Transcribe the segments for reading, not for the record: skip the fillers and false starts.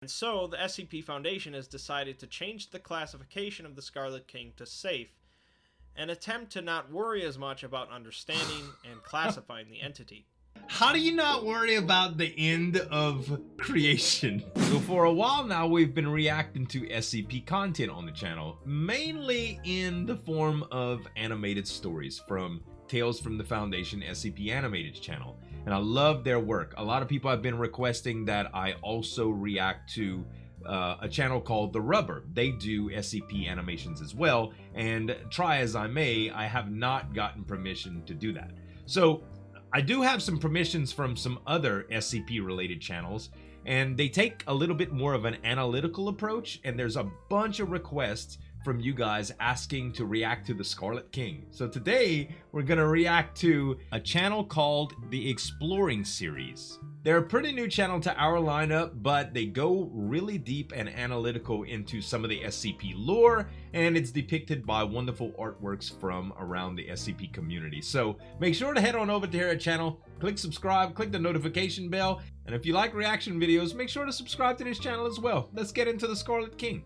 And so, the SCP Foundation has decided to change the classification of the Scarlet King to safe, and attempt to not worry as much about understanding and classifying the entity. How do you not worry about the end of creation? So for a while now, we've been reacting to SCP content on the channel, mainly in the form of animated stories from Tales from the Foundation SCP Animated channel. And I love their work. A lot of people have been requesting that I also react to a channel called The Rubber. They do SCP animations as well, and try as I may, I have not gotten permission to do that. So I do have some permissions from some other SCP related channels, and they take a little bit more of an analytical approach, and there's a bunch of requests from you guys asking to react to the Scarlet King. So today we're gonna react to a channel called the Exploring Series. They're a pretty new channel to our lineup, but they go really deep and analytical into some of the SCP lore, and it's depicted by wonderful artworks from around the SCP community. So make sure to head on over to their channel, click subscribe, click the notification bell, and if you like reaction videos, make sure to subscribe to this channel as well. Let's get into the Scarlet King.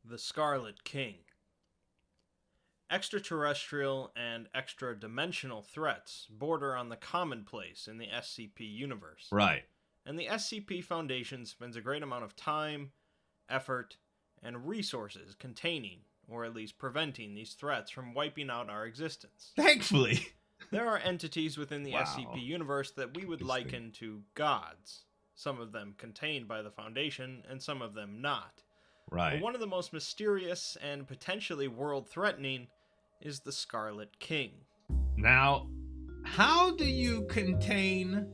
The Scarlet King. Extraterrestrial and extra-dimensional threats border on the commonplace in the SCP universe. Right. And the SCP Foundation spends a great amount of time, effort, and resources containing, or at least preventing, these threats from wiping out our existence. Thankfully. There are entities within the Wow. SCP universe that we would liken to gods, some of them contained by the Foundation, and some of them not. Right. But one of the most mysterious and potentially world-threatening is the Scarlet King. Now, how do you contain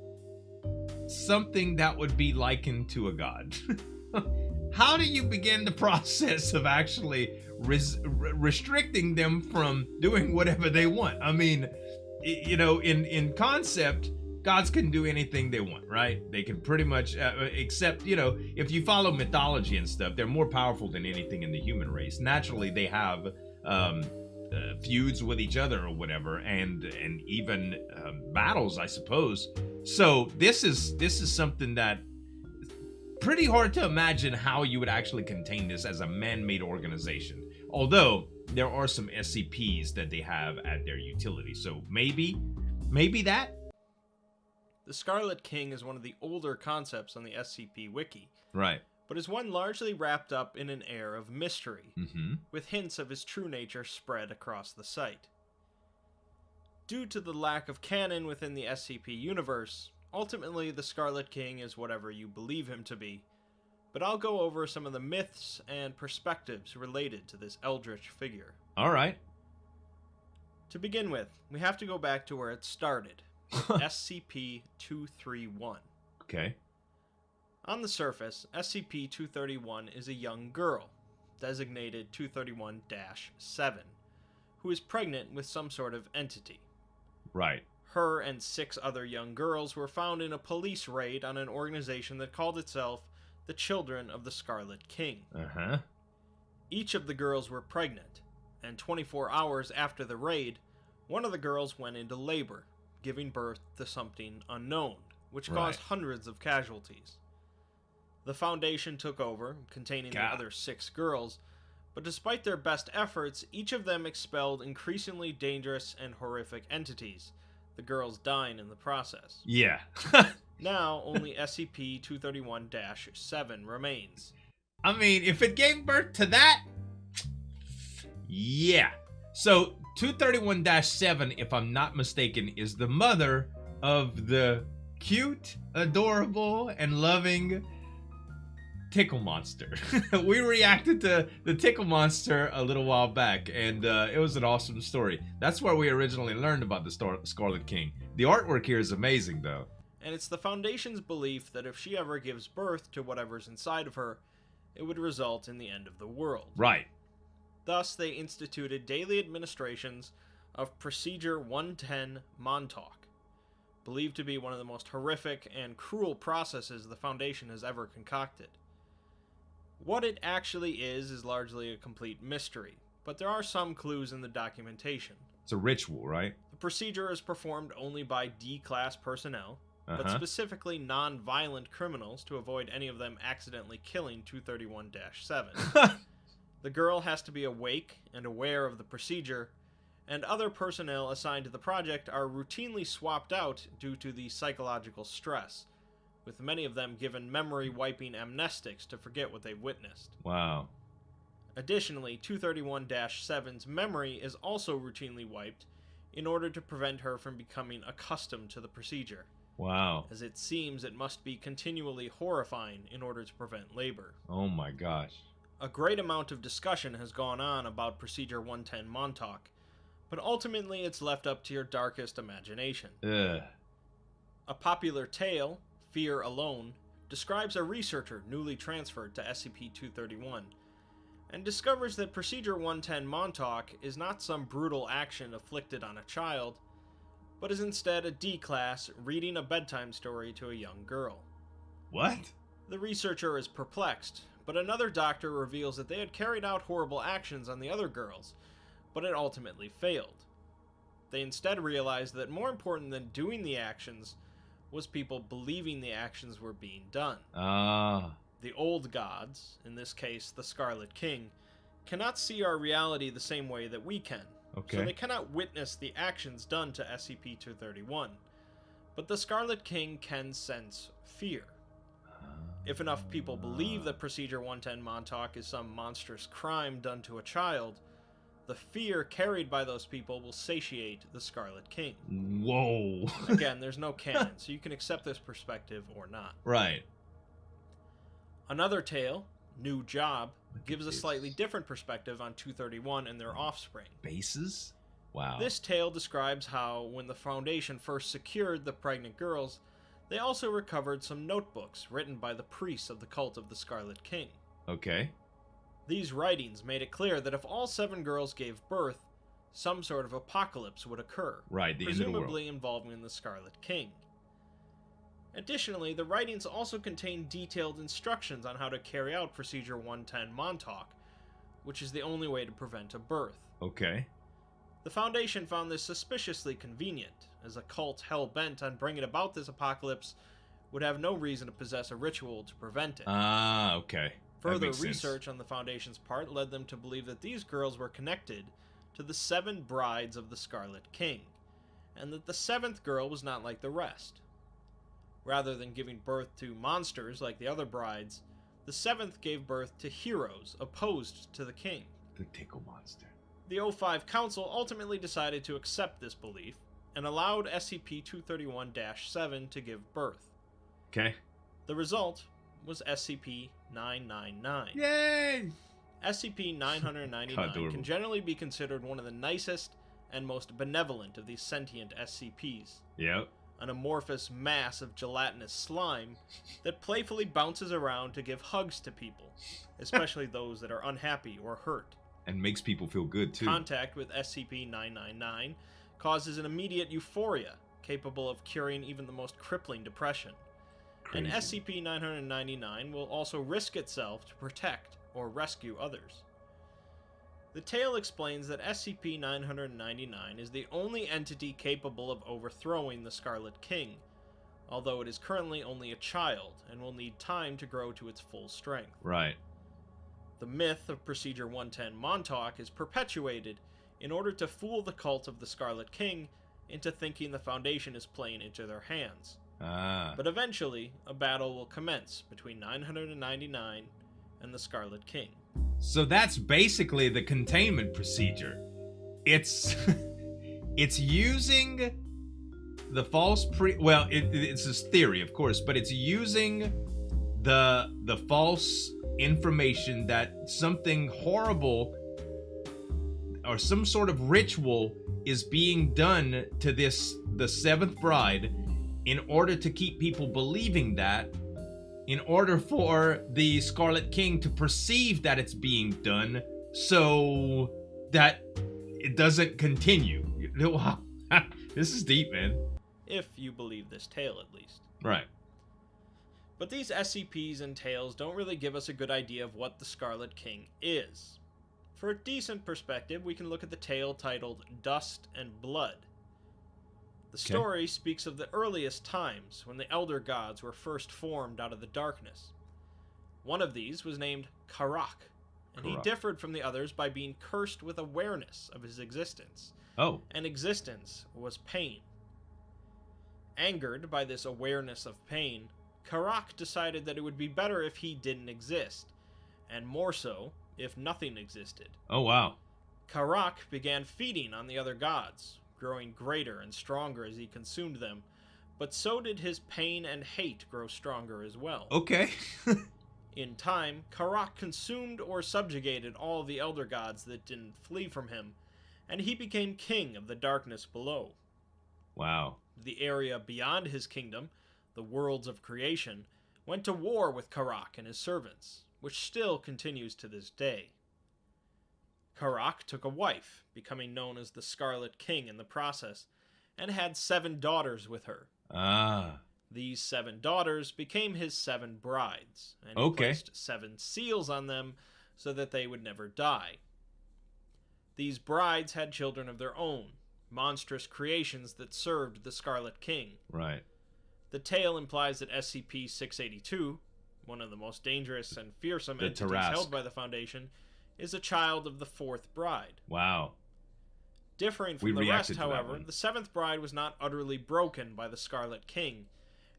something that would be likened to a god? How do you begin the process of actually restricting them from doing whatever they want? I mean, you know, in concept, gods can do anything they want, right? They can pretty much, except, you know, if you follow mythology and stuff, they're more powerful than anything in the human race. Naturally, they have feuds with each other or whatever, and even battles, I suppose. So this is something that pretty hard to imagine how you would actually contain this as a man-made organization. Although there are some SCPs that they have at their utility, so maybe that. The Scarlet King is one of the older concepts on the SCP Wiki, Right. but is one largely wrapped up in an air of mystery, with hints of his true nature spread across the site. Due to the lack of canon within the SCP universe, ultimately the Scarlet King is whatever you believe him to be, but I'll go over some of the myths and perspectives related to this eldritch figure. All right. To begin with, we have to go back to where it started. SCP-231. Okay. On the surface, SCP-231 is a young girl, designated 231-7, who is pregnant with some sort of entity. Right. Her and 6 other young girls were found in a police raid on an organization that called itself the Children of the Scarlet King. Uh-huh. Each of the girls were pregnant, and 24 hours after the raid, one of the girls went into labor, giving birth to something unknown, which caused hundreds of casualties. The Foundation took over, containing the other 6 girls, but despite their best efforts, each of them expelled increasingly dangerous and horrific entities, the girls dying in the process. Yeah. Now, only SCP-231-7 remains. I mean, if it gave birth to that, yeah. So 231-7, if I'm not mistaken, is the mother of the cute, adorable, and loving Tickle Monster. We reacted to the Tickle Monster a little while back, and it was an awesome story. That's where we originally learned about the Scarlet King. The artwork here is amazing, though. And it's the Foundation's belief that if she ever gives birth to whatever's inside of her, it would result in the end of the world. Right. Thus, they instituted daily administrations of Procedure 110 Montauk, believed to be one of the most horrific and cruel processes the Foundation has ever concocted. What it actually is largely a complete mystery, but there are some clues in the documentation. It's a ritual, right? The procedure is performed only by D-Class personnel, but specifically non-violent criminals to avoid any of them accidentally killing 231-7. The girl has to be awake and aware of the procedure, and other personnel assigned to the project are routinely swapped out due to the psychological stress, with many of them given memory-wiping amnestics to forget what they've witnessed. Wow. Additionally, 231-7's memory is also routinely wiped in order to prevent her from becoming accustomed to the procedure. Wow. As it seems it must be continually horrifying in order to prevent labor. Oh my gosh. A great amount of discussion has gone on about Procedure 110 Montauk, but ultimately it's left up to your darkest imagination. Ugh. A popular tale, Fear Alone, describes a researcher newly transferred to SCP-231, and discovers that Procedure 110 Montauk is not some brutal action inflicted on a child, but is instead a D-class reading a bedtime story to a young girl. What? The researcher is perplexed, but another doctor reveals that they had carried out horrible actions on the other girls, but it ultimately failed. They instead realized that more important than doing the actions was people believing the actions were being done. The old gods, in this case the Scarlet King, cannot see our reality the same way that we can. Okay. So they cannot witness the actions done to SCP-231. But the Scarlet King can sense fear. If enough people believe that Procedure 110 Montauk is some monstrous crime done to a child, the fear carried by those people will satiate the Scarlet King. Whoa. Again, there's no canon, so you can accept this perspective or not. Right. Another tale, New Job, gives a slightly different perspective on 231 and their offspring. Bases? Wow. This tale describes how, when the Foundation first secured the pregnant girls, they also recovered some notebooks written by the priests of the cult of the Scarlet King. Okay. These writings made it clear that if all 7 girls gave birth, some sort of apocalypse would occur. Right, the end of the world. Presumably involving the Scarlet King. Additionally, the writings also contain detailed instructions on how to carry out Procedure 110 Montauk, which is the only way to prevent a birth. Okay. The Foundation found this suspiciously convenient, as a cult hell-bent on bringing about this apocalypse would have no reason to possess a ritual to prevent it. Okay. Further research on the Foundation's part led them to believe that these girls were connected to the 7 brides of the Scarlet King, and that the 7th girl was not like the rest. Rather than giving birth to monsters like the other brides, the 7th gave birth to heroes opposed to the king. The Tickle Monster. The O5 Council ultimately decided to accept this belief, and allowed SCP-231-7 to give birth. Okay. The result was SCP-999. Yay! SCP-999 can generally be considered one of the nicest and most benevolent of these sentient SCPs. Yep. An amorphous mass of gelatinous slime that playfully bounces around to give hugs to people, especially those that are unhappy or hurt. And makes people feel good, too. Contact with SCP-999 causes an immediate euphoria, capable of curing even the most crippling depression. Crazy. And SCP-999 will also risk itself to protect or rescue others. The tale explains that SCP-999 is the only entity capable of overthrowing the Scarlet King, although it is currently only a child and will need time to grow to its full strength. Right. The myth of Procedure 110 Montauk is perpetuated in order to fool the cult of the Scarlet King into thinking the Foundation is playing into their hands. But eventually, a battle will commence between 999 and the Scarlet King. So that's basically the containment procedure. It's using the false it's this theory, of course, but it's using the false information that something horrible or some sort of ritual is being done to the 7th bride in order to keep people believing that, in order for the Scarlet King to perceive that it's being done so that it doesn't continue. Wow. This is deep, man. If you believe this tale, at least. Right. But these SCPs and tales don't really give us a good idea of what the Scarlet King is. For a decent perspective, we can look at the tale titled Dust and Blood. The story speaks of the earliest times when the Elder Gods were first formed out of the darkness. One of these was named Karak, and he differed from the others by being cursed with awareness of his existence. Oh. And existence was pain. Angered by this awareness of pain, Karak decided that it would be better if he didn't exist, and more so, if nothing existed. Oh, wow. Karak began feeding on the other gods, growing greater and stronger as he consumed them, but so did his pain and hate grow stronger as well. Okay. In time, Karak consumed or subjugated all the Elder Gods that didn't flee from him, and he became king of the darkness below. Wow. The area beyond his kingdom, the worlds of creation, went to war with Karak and his servants, which still continues to this day. Karak took a wife, becoming known as the Scarlet King in the process, and had 7 daughters with her. Ah. These 7 daughters became his 7 brides, and he placed 7 seals on them so that they would never die. These brides had children of their own, monstrous creations that served the Scarlet King. Right. The tale implies that SCP-682, one of the most dangerous and fearsome entities held by the Foundation, is a child of the 4th bride. Wow. Differing from the rest, however, the 7th bride was not utterly broken by the Scarlet King,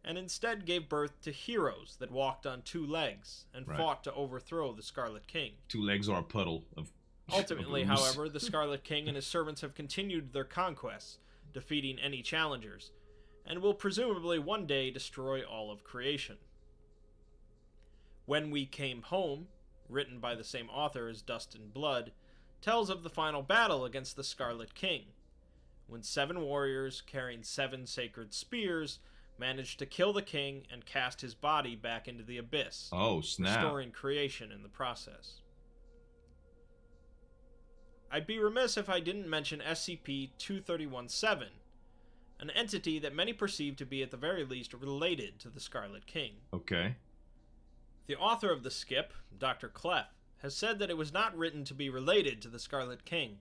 and instead gave birth to heroes that walked on 2 legs and fought to overthrow the Scarlet King. 2 legs or a puddle of Ultimately, however, the Scarlet King and his servants have continued their conquests, defeating any challengers, and will presumably one day destroy all of creation. When We Came Home, written by the same author as Dust and Blood, tells of the final battle against the Scarlet King, when 7 warriors carrying 7 sacred spears managed to kill the king and cast his body back into the abyss, restoring creation in the process. I'd be remiss if I didn't mention SCP-2317, an entity that many perceive to be at the very least related to the Scarlet King. Okay. The author of the skip, Dr. Clef, has said that it was not written to be related to the Scarlet King,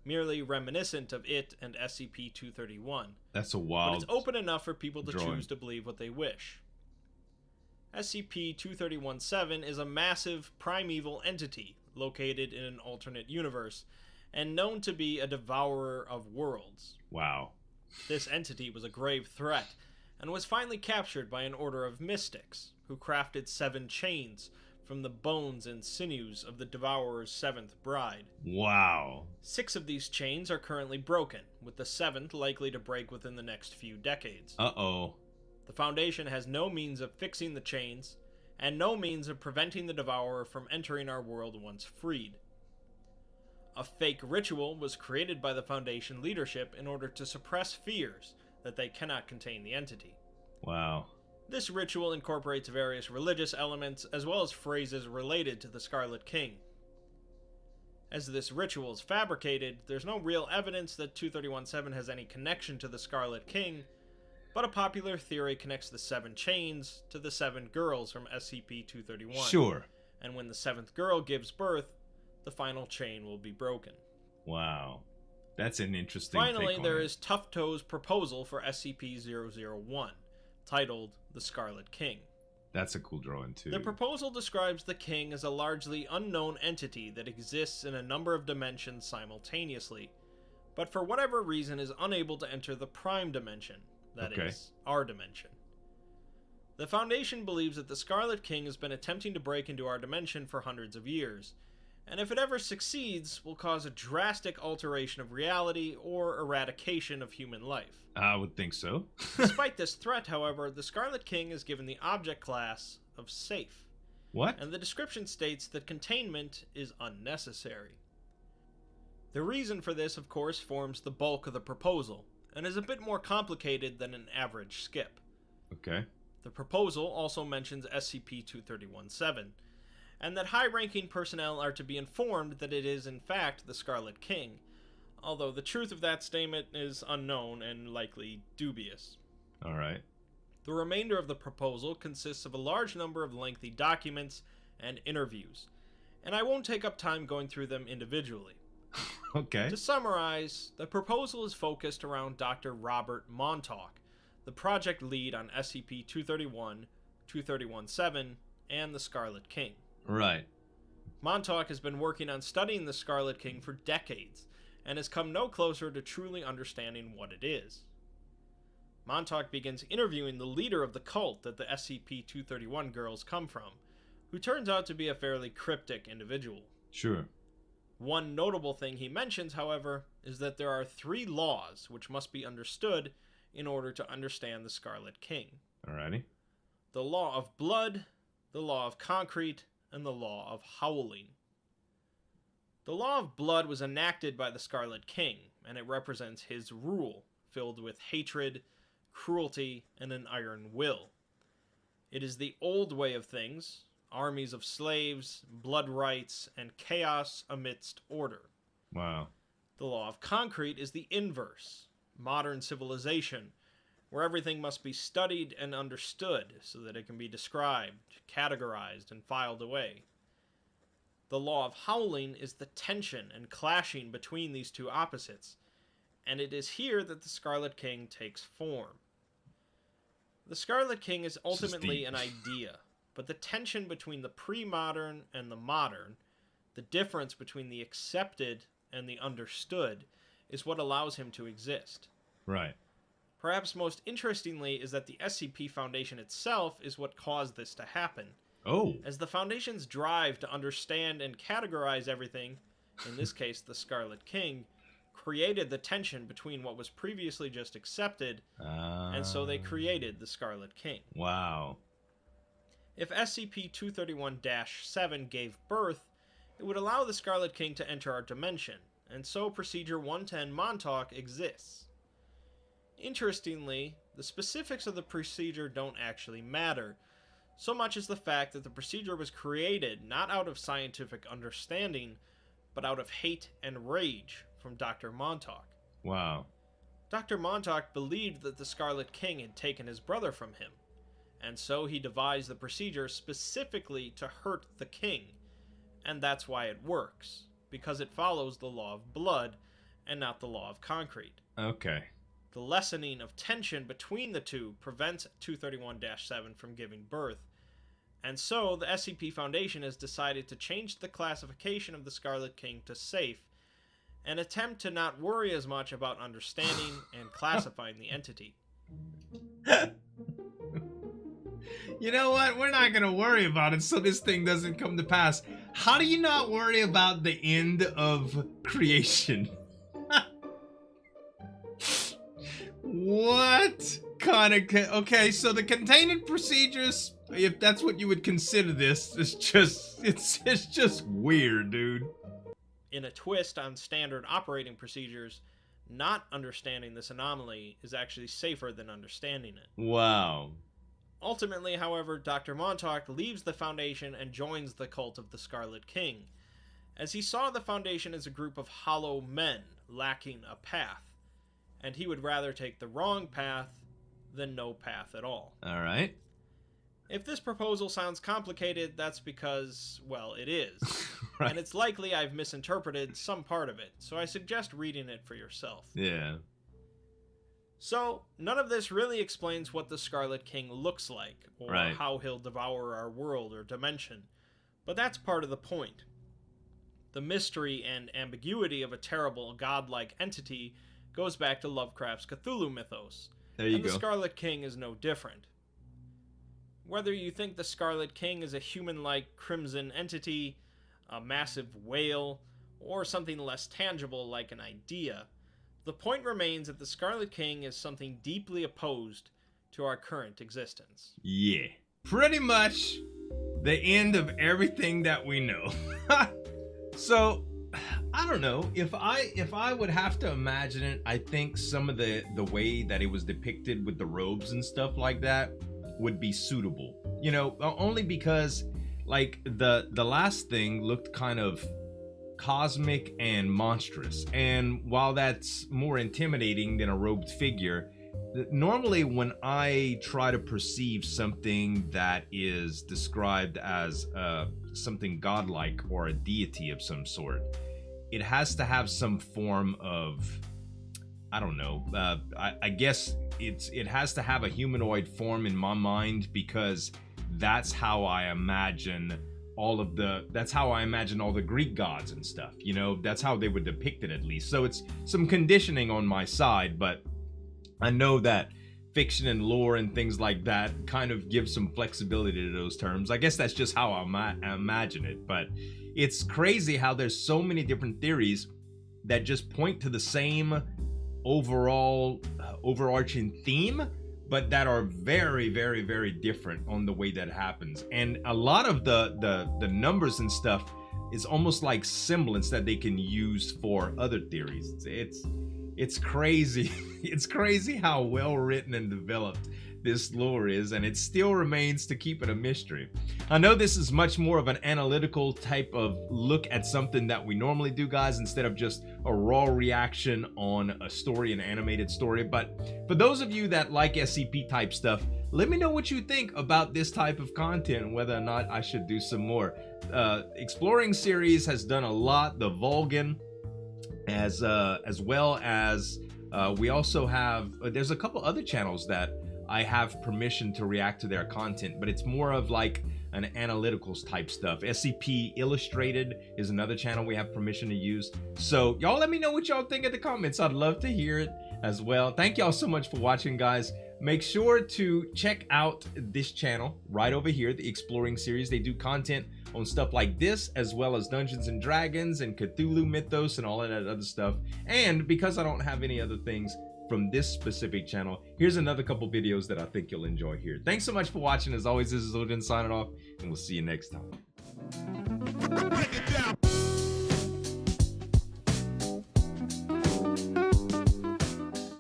merely reminiscent of it and SCP-231. That's a wild But it's open enough for people to choose to believe what they wish. SCP-2317 is a massive, primeval entity located in an alternate universe, and known to be a devourer of worlds. Wow. This entity was a grave threat, and was finally captured by an order of mystics, who crafted 7 chains from the bones and sinews of the Devourer's 7th bride. Wow. 6 of these chains are currently broken, with the 7th likely to break within the next few decades. Uh-oh. The Foundation has no means of fixing the chains, and no means of preventing the Devourer from entering our world once freed. A fake ritual was created by the Foundation leadership in order to suppress fears that they cannot contain the entity. Wow. This ritual incorporates various religious elements as well as phrases related to the Scarlet King. As this ritual is fabricated, there's no real evidence that 2317 has any connection to the Scarlet King, but a popular theory connects the 7 chains to the 7 girls from SCP-231. Sure. And when the 7th girl gives birth, the final chain will be broken. Wow. That's an interesting Finally, there is Tufto's proposal for SCP-001, titled The Scarlet King. That's a cool drawing, too. The proposal describes the king as a largely unknown entity that exists in a number of dimensions simultaneously, but for whatever reason is unable to enter the prime dimension, that is, our dimension. The Foundation believes that the Scarlet King has been attempting to break into our dimension for hundreds of years, and if it ever succeeds, will cause a drastic alteration of reality or eradication of human life. I would think so. Despite this threat, however, the Scarlet King is given the object class of safe. What? And the description states that containment is unnecessary. The reason for this, of course, forms the bulk of the proposal, and is a bit more complicated than an average skip. Okay. The proposal also mentions SCP-2317, and that high-ranking personnel are to be informed that it is in fact the Scarlet King, although the truth of that statement is unknown and likely dubious. Alright. The remainder of the proposal consists of a large number of lengthy documents and interviews, and I won't take up time going through them individually. Okay. To summarize, the proposal is focused around Dr. Robert Montauk, the project lead on SCP-231, 2317, and the Scarlet King. Right. Montauk has been working on studying the Scarlet King for decades, and has come no closer to truly understanding what it is. Montauk begins interviewing the leader of the cult that the SCP-231 girls come from, who turns out to be a fairly cryptic individual. Sure. One notable thing he mentions, however, is that there are 3 laws which must be understood in order to understand the Scarlet King. Alrighty. The law of blood, the law of concrete, and the law of howling. The law of blood was enacted by the Scarlet King, and it represents his rule, filled with hatred, cruelty, and an iron will. It is the old way of things, armies of slaves, blood rights, and chaos amidst order. Wow. The law of concrete is the inverse, modern civilization, where everything must be studied and understood so that it can be described, categorized, and filed away. The law of howling is the tension and clashing between these two opposites, and it is here that the Scarlet King takes form. The Scarlet King is ultimately an idea, but the tension between the pre-modern and the modern, the difference between the accepted and the understood, is what allows him to exist. Right. Perhaps most interestingly is that the SCP Foundation itself is what caused this to happen. Oh. As the Foundation's drive to understand and categorize everything, in this case the Scarlet King, created the tension between what was previously just accepted, and so they created the Scarlet King. Wow. If SCP-231-7 gave birth, it would allow the Scarlet King to enter our dimension, and so Procedure 110 Montauk exists. Interestingly, the specifics of the procedure don't actually matter, so much as the fact that the procedure was created not out of scientific understanding, but out of hate and rage from Dr. Montauk. Wow. Dr. Montauk believed that the Scarlet King had taken his brother from him, and so he devised the procedure specifically to hurt the king, and that's why it works, because it follows the law of blood and not the law of concrete. Okay. The lessening of tension between the two prevents 231-7 from giving birth, and so the SCP Foundation has decided to change the classification of the Scarlet King to safe, and attempt to not worry as much about understanding and classifying the entity. You know what? We're not going to worry about it so this thing doesn't come to pass. How do you not worry about the end of creation? What kind of... Okay, so the containment procedures, if that's what you would consider this, it's just weird, dude. In a twist on standard operating procedures, not understanding this anomaly is actually safer than understanding it. Wow. Ultimately, however, Dr. Montauk leaves the Foundation and joins the cult of the Scarlet King, as he saw the Foundation as a group of hollow men lacking a path, and he would rather take the wrong path than no path at all. Alright. If this proposal sounds complicated, that's because, well, it is. Right. And it's likely I've misinterpreted some part of it, so I suggest reading it for yourself. Yeah. So, none of this really explains what the Scarlet King looks like, or how he'll devour our world or dimension, but that's part of the point. The mystery and ambiguity of a terrible godlike entity goes back to Lovecraft's Cthulhu mythos, and the Scarlet King is no different. Whether you think the Scarlet King is a human-like crimson entity, a massive whale, or something less tangible like an idea, the point remains that the Scarlet King is something deeply opposed to our current existence. Yeah. Pretty much the end of everything that we know. So, I don't know. If I would have to imagine it, I think some of the way that it was depicted with the robes and stuff like that would be suitable. You know, only because like the last thing looked kind of cosmic and monstrous, and while that's more intimidating than a robed figure, normally when I try to perceive something that is described as something godlike or a deity of some sort, it has to have some form of, I don't know, I guess it has to have a humanoid form in my mind, because that's how I imagine all the Greek gods and stuff, you know, that's how they would depict it, at least. So it's some conditioning on my side, but I know that fiction and lore and things like that kind of give some flexibility to those terms. I guess that's just how I imagine it, but it's crazy how there's so many different theories that just point to the same overall overarching theme, but that are very, very, very different on the way that happens. And a lot of the numbers and stuff is almost like semblance that they can use for other theories. It's crazy. It's crazy how well written and developed this lore is, and it still remains to keep it a mystery. I know this is much more of an analytical type of look at something that we normally do, guys, instead of just a raw reaction on a story, an animated story. But for those of you that like SCP type stuff, let me know what you think about this type of content and whether or not I should do some more. Exploring series has done a lot. The Volgan, as well as we also have, there's a couple other channels that I have permission to react to their content, but it's more of like an analyticals type stuff. SCP Illustrated is another channel we have permission to use. So y'all let me know what y'all think in the comments. I'd love to hear it as well. Thank y'all so much for watching, guys. Make sure to check out this channel right over here, the Exploring series. They do content on stuff like this, as well as Dungeons and Dragons and Cthulhu Mythos and all of that other stuff. And because I don't have any other things from this specific channel, here's another couple videos that I think you'll enjoy here. Thanks so much for watching. As always, this is Zueljin signing off, and we'll see you next time. Break it down.